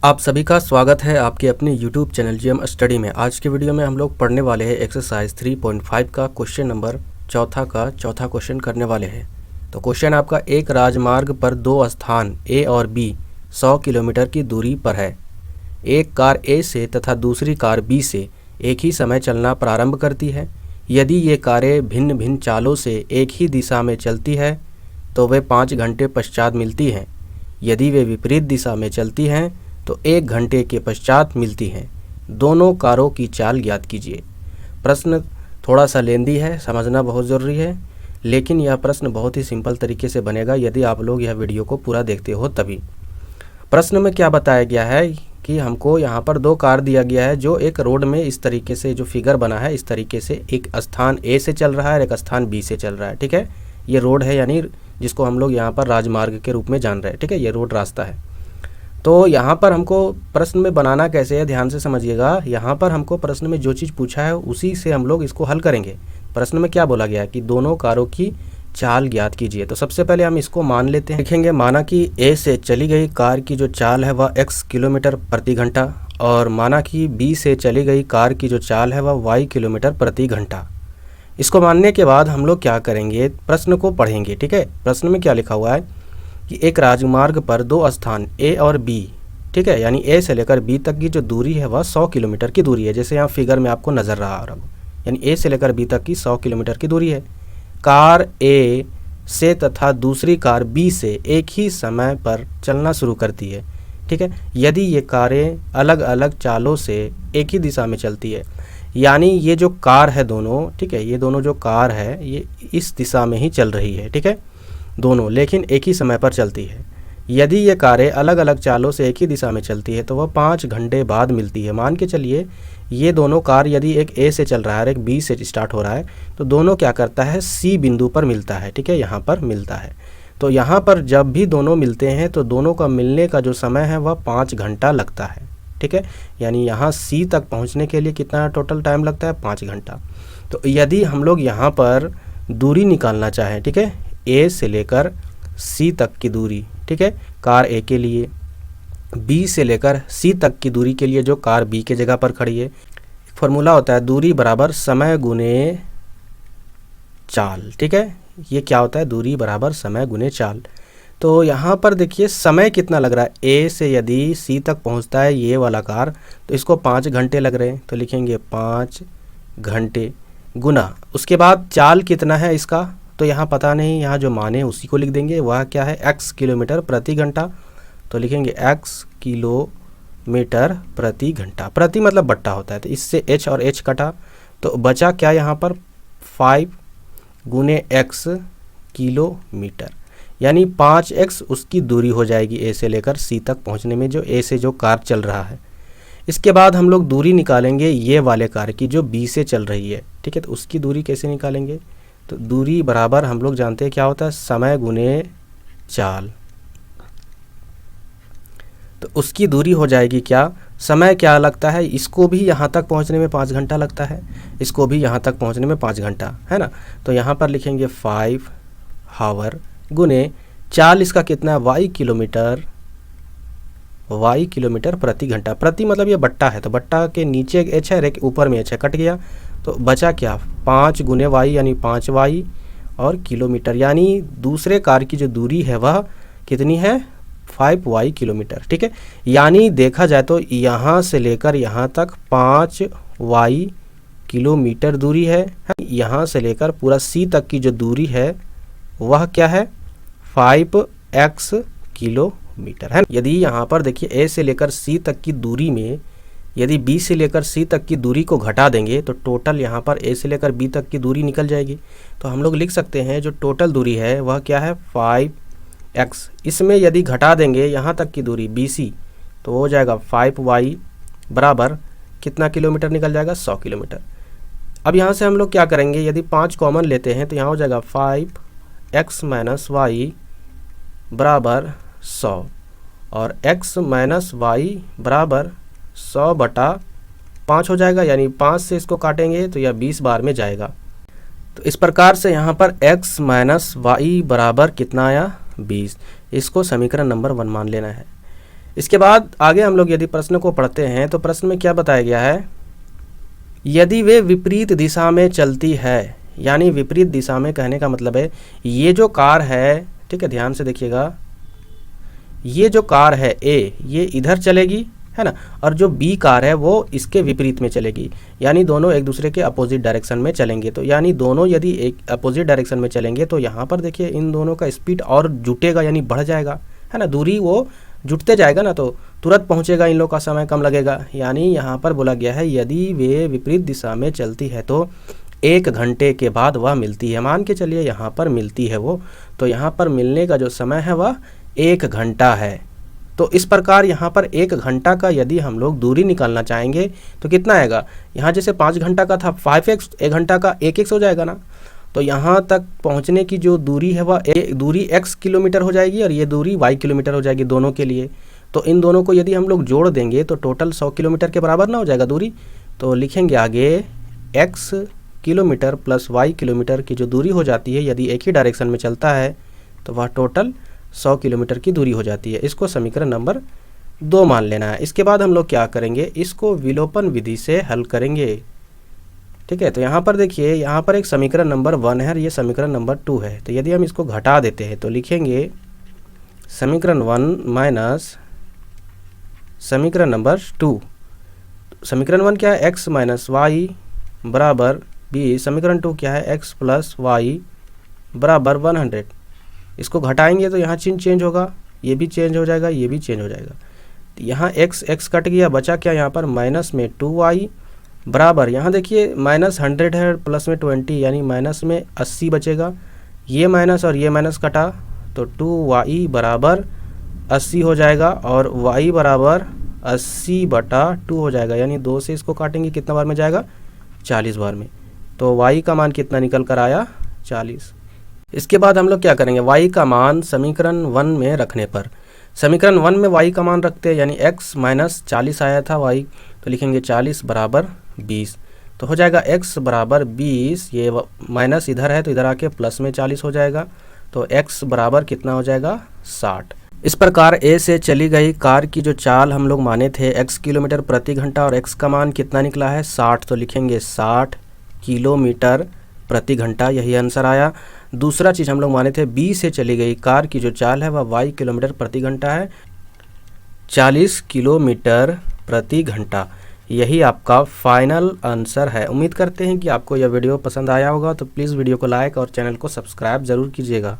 आप सभी का स्वागत है आपके अपने YouTube चैनल जीएम स्टडी में। आज के वीडियो में हम लोग पढ़ने वाले हैं एक्सरसाइज 3.5 का क्वेश्चन नंबर चौथा क्वेश्चन करने वाले हैं। तो क्वेश्चन आपका, एक राजमार्ग पर दो स्थान A और B 100 किलोमीटर की दूरी पर है। एक कार A से तथा दूसरी कार B से एक ही समय चलना प्रारंभ करती है। यदि ये कारें भिन्न भिन्न चालों से एक ही दिशा में चलती है तो वे 5 घंटे पश्चात मिलती हैं। यदि वे विपरीत दिशा में चलती हैं तो 1 घंटे के पश्चात मिलती हैं। दोनों कारों की चाल ज्ञात कीजिए। प्रश्न थोड़ा सा लेंदी है, समझना बहुत ज़रूरी है, लेकिन यह प्रश्न बहुत ही सिंपल तरीके से बनेगा यदि आप लोग यह वीडियो को पूरा देखते हो तभी। प्रश्न में क्या बताया गया है कि हमको यहाँ पर दो कार दिया गया है जो एक रोड में इस तरीके से जो फिगर बना है इस तरीके से एक स्थान A से चल रहा है और एक स्थान B से चल रहा है। ठीक है, ये रोड है, यानी जिसको हम लोग यहाँ पर राजमार्ग के रूप में जान रहे हैं। ठीक है, ये रोड रास्ता है। तो यहाँ पर हमको प्रश्न में बनाना कैसे है, ध्यान से समझिएगा। यहाँ पर हमको प्रश्न में जो चीज़ पूछा है उसी से हम लोग इसको हल करेंगे। प्रश्न में क्या बोला गया है कि दोनों कारों की चाल ज्ञात कीजिए। तो सबसे पहले हम इसको मान लेते हैं। लिखेंगे, माना कि A से चली गई कार की जो चाल है वह x किलोमीटर प्रति घंटा और माना कि B से चली गई कार की जो चाल है वह y किलोमीटर प्रति घंटा। इसको मानने के बाद हम लोग क्या करेंगे, प्रश्न को पढ़ेंगे। ठीक है, प्रश्न में क्या लिखा हुआ है कि एक राजमार्ग पर दो स्थान A और B, ठीक है, यानी A से लेकर B तक की जो दूरी है वह 100 किलोमीटर की दूरी है। जैसे यहाँ फिगर में आपको नज़र रहा है, यानी A से लेकर B तक की 100 किलोमीटर की दूरी है। कार A से तथा दूसरी कार B से एक ही समय पर चलना शुरू करती है। ठीक है, यदि ये कारें अलग अलग चालों से एक ही दिशा में चलती है, यानी ये जो कार है दोनों, ठीक है, ये दोनों जो कार है ये इस दिशा में ही चल रही है। ठीक है, दोनों लेकिन एक ही समय पर चलती है। यदि ये कारें अलग अलग चालों से एक ही दिशा में चलती है तो वह 5 घंटे बाद मिलती है। मान के चलिए ये दोनों कार, यदि एक A से चल रहा है और एक B से स्टार्ट हो रहा है तो दोनों क्या करता है, C बिंदु पर मिलता है। ठीक है, यहाँ पर मिलता है। तो यहाँ पर जब भी दोनों मिलते हैं तो दोनों का मिलने का जो समय है वह 5 घंटा लगता है। ठीक है, यानी यहाँ C तक पहुँचने के लिए कितना टोटल टाइम लगता है, 5 घंटा। तो यदि हम लोग यहाँ पर दूरी निकालना चाहें, ठीक है, A से लेकर C तक की दूरी, ठीक है, कार A के लिए, B से लेकर C तक की दूरी के लिए जो कार B के जगह पर खड़ी है, एक फार्मूला होता है दूरी बराबर समय गुने चाल। ठीक है, ये क्या होता है, दूरी बराबर समय गुने चाल। तो यहाँ पर देखिए समय कितना लग रहा है, A से यदि C तक पहुँचता है ये वाला कार तो इसको 5 घंटे लग रहे हैं। तो लिखेंगे 5 घंटे गुना, उसके बाद चाल कितना है इसका, तो यहाँ पता नहीं, यहाँ जो माने उसी को लिख देंगे। वह क्या है, x किलोमीटर प्रति घंटा। तो लिखेंगे x किलोमीटर प्रति घंटा। प्रति मतलब बट्टा होता है, तो इससे h और h कटा तो बचा क्या यहाँ पर 5 गुने x किलोमीटर, यानी 5x उसकी दूरी हो जाएगी A से लेकर C तक पहुँचने में, जो A से जो कार चल रहा है। इसके बाद हम लोग दूरी निकालेंगे ये वाले कार की जो B से चल रही है। ठीक है, तो उसकी दूरी कैसे निकालेंगे, तो दूरी बराबर हम लोग जानते हैं क्या होता है, समय गुने चाल। तो उसकी दूरी हो जाएगी क्या, समय क्या लगता है, इसको भी यहाँ तक पहुँचने में 5 घंटा लगता है, इसको भी यहाँ तक पहुँचने में 5 घंटा है ना। तो यहाँ पर लिखेंगे 5 हावर गुने चाल, इसका कितना है, y किलोमीटर प्रति घंटा। प्रति मतलब ये बट्टा है, तो बट्टा के नीचे एक h है और एक ऊपर में h है, कट गया। तो बचा क्या, 5 गुने y यानी 5y और किलोमीटर, यानी दूसरे कार की जो दूरी है वह कितनी है, 5y किलोमीटर। ठीक है, यानी देखा जाए तो यहाँ से लेकर यहाँ तक 5y किलोमीटर दूरी है। यहाँ से लेकर पूरा C तक की जो दूरी है वह क्या है, 5x किलोमीटर है। यदि यहाँ पर देखिए A से लेकर C तक की दूरी में यदि B से लेकर C तक की दूरी को घटा देंगे तो टोटल यहाँ पर A से लेकर B तक की दूरी निकल जाएगी। तो हम लोग लिख सकते हैं जो टोटल दूरी है वह क्या है, 5x। इसमें यदि घटा देंगे यहाँ तक की दूरी BC तो हो जाएगा 5y बराबर कितना किलोमीटर निकल जाएगा, 100 किलोमीटर। अब यहाँ से हम लोग क्या करेंगे, यदि 5 कॉमन लेते हैं तो यहाँ हो जाएगा 5x माइनस y बराबर 100 और x माइनस y बराबर 100/5 हो जाएगा, यानी 5 से इसको काटेंगे तो यह 20 बार में जाएगा। तो इस प्रकार से यहाँ पर x माइनस वाई बराबर कितना आया, 20। इसको समीकरण नंबर 1 मान लेना है। इसके बाद आगे हम लोग यदि प्रश्न को पढ़ते हैं तो प्रश्न में क्या बताया गया है, यदि वे विपरीत दिशा में चलती है, यानी विपरीत दिशा में कहने का मतलब है ये जो कार है, ठीक है, ध्यान से देखिएगा, ये जो कार है ए, ये इधर चलेगी, है ना, और जो बी कार है वो इसके विपरीत में चलेगी, यानी दोनों एक दूसरे के अपोजिट डायरेक्शन में चलेंगे। तो यानी दोनों यदि एक अपोजिट डायरेक्शन में चलेंगे तो यहाँ पर देखिए इन दोनों का स्पीड और जुटेगा, यानी बढ़ जाएगा, है ना, दूरी वो जुटते जाएगा ना, तो तुरंत पहुँचेगा, इन लोग का समय कम लगेगा। यानी यहाँ पर बोला गया है यदि वे विपरीत दिशा में चलती है तो 1 घंटे के बाद वह मिलती है। मान के चलिए यहाँ पर मिलती है वो, तो यहाँ पर मिलने का जो समय है वह 1 घंटा है। तो इस प्रकार यहाँ पर 1 घंटा का यदि हम लोग दूरी निकालना चाहेंगे तो कितना आएगा, यहाँ जैसे 5 घंटा का था 5x, 1 घंटा का 1x हो जाएगा ना। तो यहाँ तक पहुँचने की जो दूरी है वह दूरी x किलोमीटर हो जाएगी और ये दूरी y किलोमीटर हो जाएगी दोनों के लिए। तो इन दोनों को यदि हम लोग जोड़ देंगे तो टोटल 100 किलोमीटर के बराबर ना हो जाएगा दूरी। तो लिखेंगे आगे x kilometre plus y kilometre की जो दूरी हो जाती है यदि एक ही डायरेक्शन में चलता है तो वह टोटल 100 किलोमीटर की दूरी हो जाती है। इसको समीकरण नंबर 2 मान लेना है। इसके बाद हम लोग क्या करेंगे, इसको विलोपन विधि से हल करेंगे, ठीक है। तो यहाँ पर देखिए, यहाँ पर एक समीकरण नंबर 1 है और ये समीकरण नंबर 2 है। तो यदि हम इसको घटा देते हैं तो लिखेंगे समीकरण 1 माइनस समीकरण नंबर 2। समीकरण 1 क्या है, x माइनस वाई बराबर b। समीकरण 2 क्या है, x प्लस वाई बराबर 100। इसको घटाएंगे तो यहाँ चिन्ह चेंज होगा, ये भी चेंज हो जाएगा, ये भी चेंज हो जाएगा। तो यहाँ x कट गया, बचा क्या यहाँ पर माइनस में 2y बराबर, यहाँ देखिए माइनस 100 है प्लस में 20, यानी माइनस में 80 बचेगा। ये माइनस और ये माइनस कटा तो 2y बराबर 80 हो जाएगा और y बराबर 80/2 हो जाएगा, यानी 2 से इसको काटेंगे कितना बार में जाएगा, 40 बार में। तो y का मान कितना निकल कर आया, 40। इसके बाद हम लोग क्या करेंगे, y का मान समीकरण 1 में रखने पर, समीकरण 1 में y का मान रखते हैं, यानी x माइनस 40 आया था y, तो लिखेंगे 40 बराबर 20। तो हो जाएगा x बराबर 20, ये माइनस इधर है तो इधर आके प्लस में 40 हो जाएगा, तो x बराबर कितना हो जाएगा, 60। इस प्रकार a से चली गई कार की जो चाल हम लोग माने थे x किलोमीटर प्रति घंटा और x का मान कितना निकला है, 60। तो लिखेंगे 60 किलोमीटर प्रति घंटा, यही आंसर आया। दूसरा चीज़ हम लोग माने थे b से चली गई कार की जो चाल है वह y किलोमीटर प्रति घंटा है, 40 किलोमीटर प्रति घंटा। यही आपका फाइनल आंसर है। उम्मीद करते हैं कि आपको यह वीडियो पसंद आया होगा, तो प्लीज़ वीडियो को लाइक और चैनल को सब्सक्राइब ज़रूर कीजिएगा।